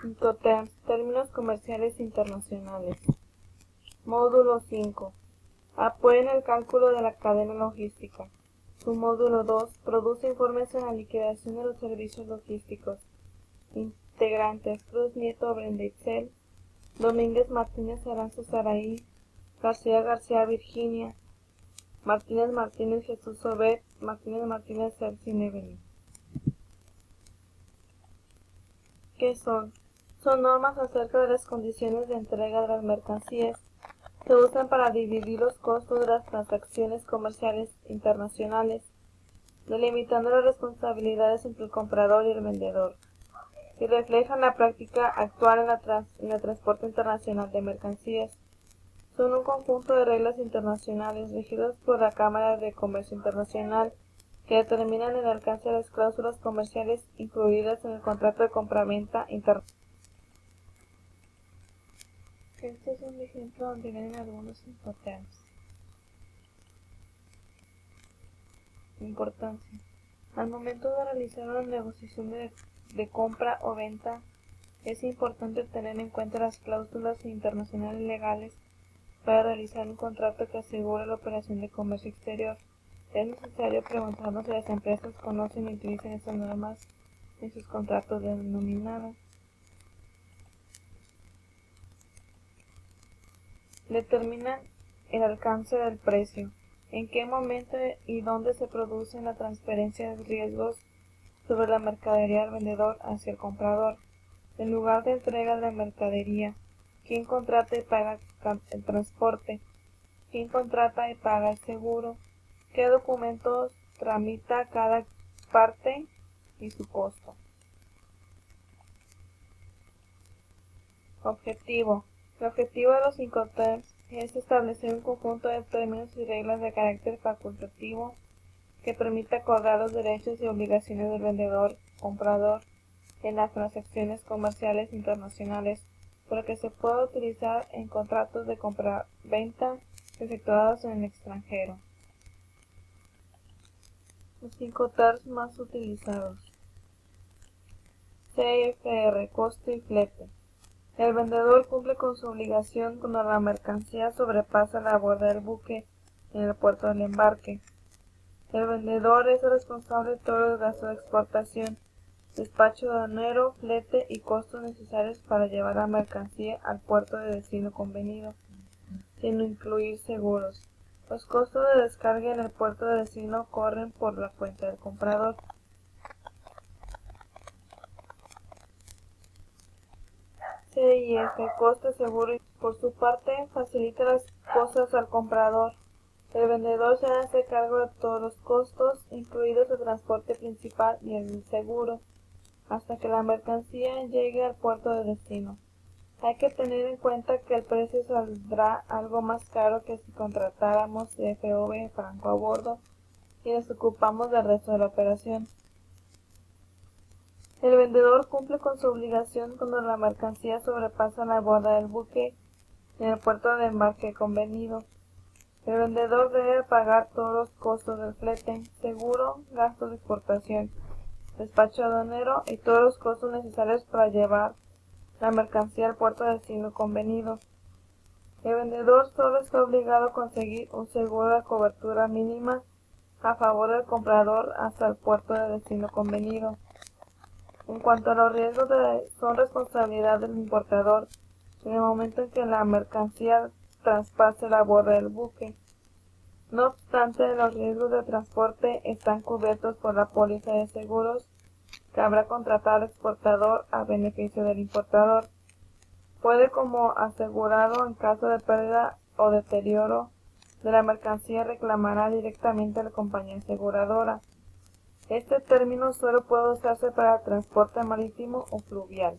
Incoterms, términos comerciales internacionales. Módulo 5. Apoya en el cálculo de la cadena logística. Su módulo 2. Produce informes en la liquidación de los servicios logísticos. Integrantes: Cruz Nieto Brenda Itzel, Domínguez Martínez Aranza Saraí, García García Virginia, Martínez Martínez Jesús Obed, Martínez Martínez Celsin Evelyn. ¿Qué son? Son normas acerca de las condiciones de entrega de las mercancías. Se usan para dividir los costos de las transacciones comerciales internacionales, delimitando las responsabilidades entre el comprador y el vendedor, y reflejan la práctica actual en el transporte internacional de mercancías. Son un conjunto de reglas internacionales regidas por la Cámara de Comercio Internacional que determinan el alcance de las cláusulas comerciales incluidas en el contrato de compraventa internacional. Este es un ejemplo donde vienen algunos Incoterms. Importancia. Al momento de realizar una negociación de compra o venta, es importante tener en cuenta las cláusulas internacionales legales para realizar un contrato que asegure la operación de comercio exterior. Es necesario preguntarnos si las empresas conocen y utilizan estas normas en sus contratos denominados. Determinan el alcance del precio. En qué momento y dónde se produce la transferencia de riesgos sobre la mercadería del vendedor hacia el comprador. El lugar de entrega de la mercadería. ¿Quién contrata y paga el transporte? ¿Quién contrata y paga el seguro? ¿Qué documentos tramita cada parte y su costo? Objetivo. El objetivo de los Incoterms es establecer un conjunto de términos y reglas de carácter facultativo que permita acordar los derechos y obligaciones del vendedor-comprador en las transacciones comerciales internacionales, pero que se pueda utilizar en contratos de compra-venta efectuados en el extranjero. Los Incoterms más utilizados. CFR, costo y flete. El vendedor cumple con su obligación cuando la mercancía sobrepasa la borda del buque en el puerto del embarque. El vendedor es el responsable de todos los gastos de exportación, despacho aduanero, flete y costos necesarios para llevar la mercancía al puerto de destino convenido, sin incluir seguros. Los costos de descarga en el puerto de destino corren por la cuenta del comprador. CIF, costo seguro, y por su parte facilita las cosas al comprador. El vendedor se hace cargo de todos los costos, incluidos el transporte principal y el seguro, hasta que la mercancía llegue al puerto de destino. Hay que tener en cuenta que el precio saldrá algo más caro que si contratáramos CFV franco a bordo y nos ocupamos del resto de la operación. El vendedor cumple con su obligación cuando la mercancía sobrepasa la borda del buque en el puerto de embarque convenido. El vendedor debe pagar todos los costos del flete, seguro, gastos de exportación, despacho aduanero y todos los costos necesarios para llevar la mercancía al puerto de destino convenido. El vendedor solo está obligado a conseguir un seguro de cobertura mínima a favor del comprador hasta el puerto de destino convenido. En cuanto a los riesgos, son responsabilidad del importador en el momento en que la mercancía traspase la borda del buque. No obstante, los riesgos de transporte están cubiertos por la póliza de seguros que habrá contratado al exportador a beneficio del importador. Puede, como asegurado en caso de pérdida o deterioro de la mercancía, reclamará directamente a la compañía aseguradora. Este término solo puede usarse para transporte marítimo o fluvial.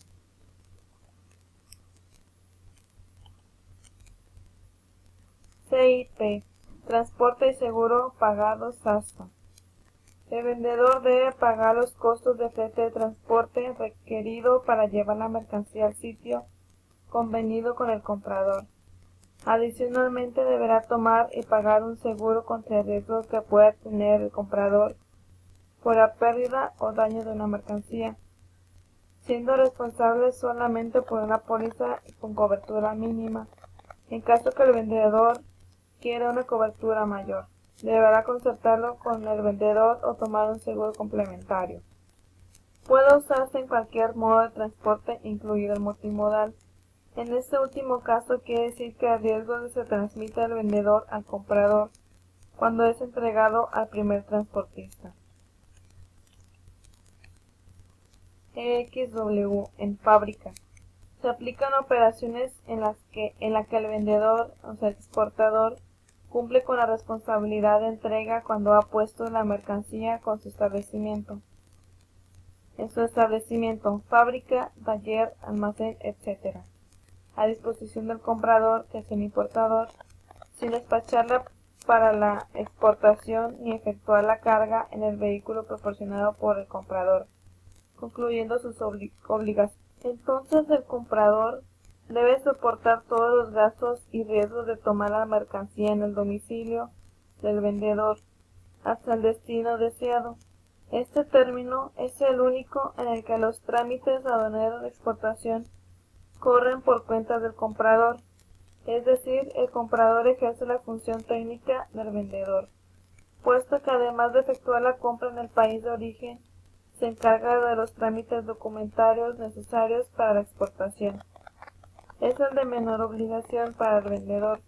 CIP, transporte y seguro pagado SASTA. El vendedor debe pagar los costos de flete de transporte requerido para llevar la mercancía al sitio convenido con el comprador. Adicionalmente, deberá tomar y pagar un seguro contra el riesgo que pueda tener el comprador por la pérdida o daño de una mercancía. siendo responsable solamente por una póliza con cobertura mínima. En caso que el vendedor quiera una cobertura mayor, deberá concertarlo con el vendedor o tomar un seguro complementario. Puede usarse en cualquier modo de transporte, incluido el multimodal. En este último caso quiere decir que el riesgo se transmite del vendedor al comprador cuando es entregado al primer transportista. EXW en fábrica. Se aplican operaciones en la que el vendedor, o sea, el exportador, cumple con la responsabilidad de entrega cuando ha puesto la mercancía con su establecimiento. En su establecimiento, fábrica, taller, almacén, etc. A disposición del comprador, que es el importador, sin despacharla para la exportación ni efectuar la carga en el vehículo proporcionado por el comprador, concluyendo sus obligaciones. Entonces el comprador debe soportar todos los gastos y riesgos de tomar la mercancía en el domicilio del vendedor hasta el destino deseado. Este término es el único en el que los trámites aduaneros de exportación corren por cuenta del comprador, es decir, el comprador ejerce la función técnica del vendedor, puesto que además de efectuar la compra en el país de origen, se encarga de los trámites documentarios necesarios para la exportación. Es el de menor obligación para el vendedor.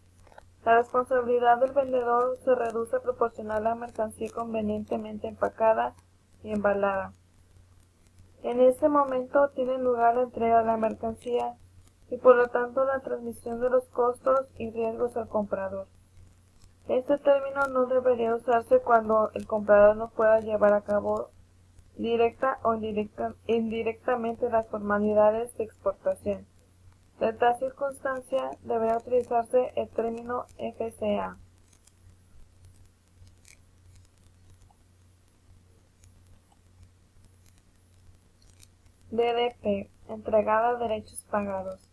La responsabilidad del vendedor se reduce a proporcionar la mercancía convenientemente empacada y embalada. En ese momento tiene lugar la entrega de la mercancía y por lo tanto la transmisión de los costos y riesgos al comprador. Este término no debería usarse cuando el comprador no pueda llevar a cabo directa o indirectamente las formalidades de exportación. En tal circunstancia deberá utilizarse el término FCA. DDP, entregada de derechos pagados.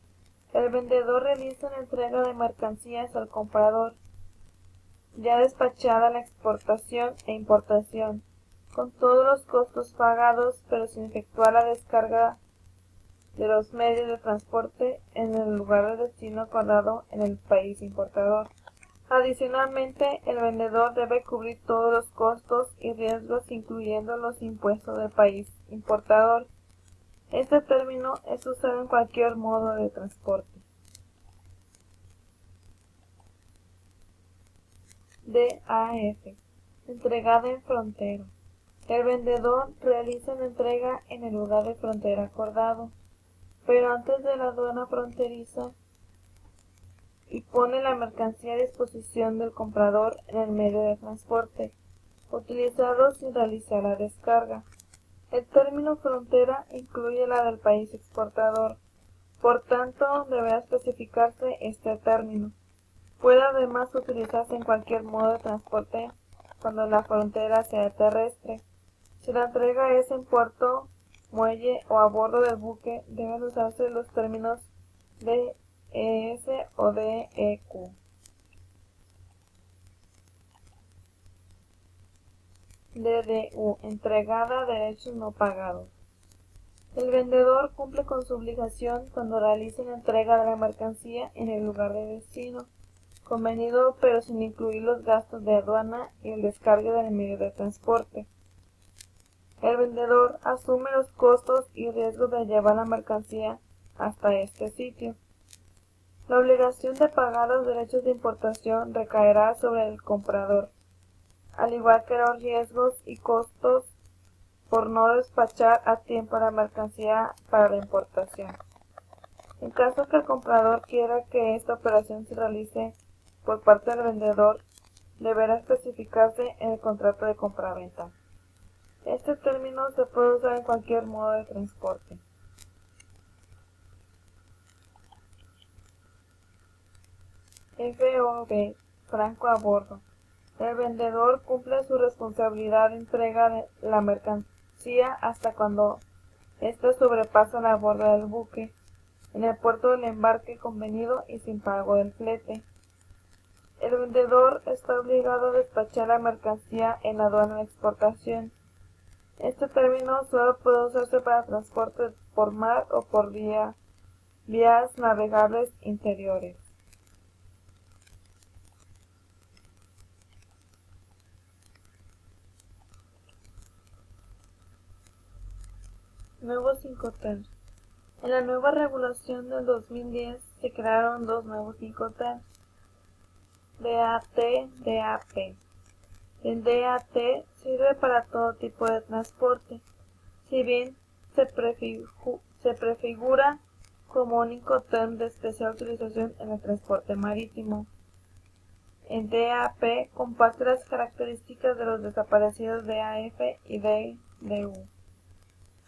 El vendedor realiza una entrega de mercancías al comprador, ya despachada la exportación e importación, con todos los costos pagados, pero sin efectuar la descarga de los medios de transporte en el lugar de destino acordado en el país importador. Adicionalmente, el vendedor debe cubrir todos los costos y riesgos, incluyendo los impuestos del país importador. Este término es usado en cualquier modo de transporte. DAF, entregada en frontera. El vendedor realiza la entrega en el lugar de frontera acordado, pero antes de la aduana fronteriza, y pone la mercancía a disposición del comprador en el medio de transporte, utilizado sin realizar la descarga. El término frontera incluye la del país exportador, por tanto deberá especificarse este término. Puede además utilizarse en cualquier modo de transporte cuando la frontera sea terrestre. Si la entrega es en puerto, muelle o a bordo del buque, deben usarse los términos DES o DEQ. DDU, entregada a derechos no pagados. El vendedor cumple con su obligación cuando realiza la entrega de la mercancía en el lugar de destino, convenido pero sin incluir los gastos de aduana y el descargue del medio de transporte. El vendedor asume los costos y riesgos de llevar la mercancía hasta este sitio. La obligación de pagar los derechos de importación recaerá sobre el comprador, al igual que los riesgos y costos por no despachar a tiempo la mercancía para la importación. En caso que el comprador quiera que esta operación se realice por parte del vendedor, deberá especificarse en el contrato de compraventa. Este término se puede usar en cualquier modo de transporte. FOB, franco a bordo. El vendedor cumple su responsabilidad de entrega de la mercancía hasta cuando ésta sobrepasa la borda del buque, en el puerto del embarque convenido y sin pago del flete. El vendedor está obligado a despachar la mercancía en la aduana de exportación, Este término solo puede usarse para transporte por mar o por vías navegables interiores. Nuevos Incoterms. En la nueva regulación del 2010 se crearon dos nuevos Incoterms, DAT, DAP. El DAT sirve para todo tipo de transporte, si bien se prefigura como un Incoterm de especial utilización en el transporte marítimo. El DAP comparte las características de los desaparecidos DAF y DDU.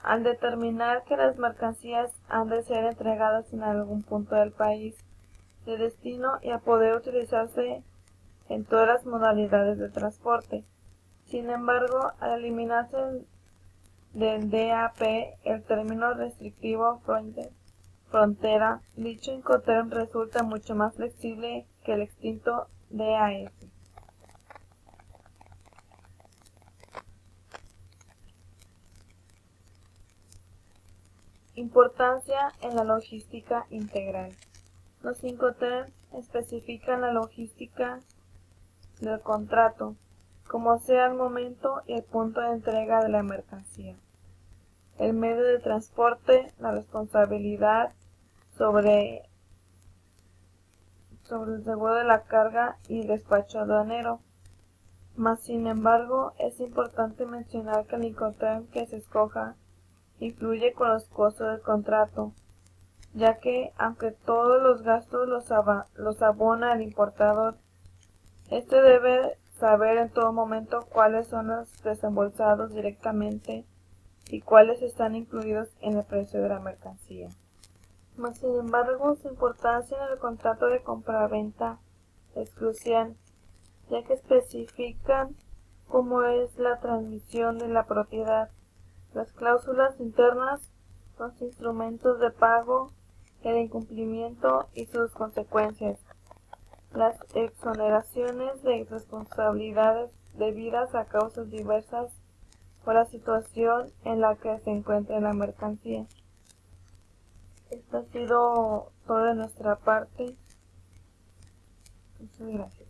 Al determinar que las mercancías han de ser entregadas en algún punto del país de destino y a poder utilizarse en todas las modalidades de transporte. Sin embargo, al eliminarse del DAP el término restrictivo frontera, dicho Incoterm resulta mucho más flexible que el extinto DAF. Importancia en la logística integral. Los Incoterms especifican la logística del contrato, como sea el momento y el punto de entrega de la mercancía, el medio de transporte, la responsabilidad sobre el seguro de la carga y el despacho aduanero. Mas, sin embargo, es importante mencionar que el Incoterm que se escoja influye con los costos del contrato, ya que, aunque todos los gastos los abona el importador, este debe saber en todo momento cuáles son los desembolsados directamente y cuáles están incluidos en el precio de la mercancía. Mas, sin embargo, su importancia en el contrato de compraventa es crucial, ya que especifican cómo es la transmisión de la propiedad, las cláusulas internas, los instrumentos de pago, el incumplimiento y sus consecuencias, las exoneraciones de responsabilidades debidas a causas diversas o la situación en la que se encuentra la mercancía. Esto ha sido todo de nuestra parte. Muchas gracias.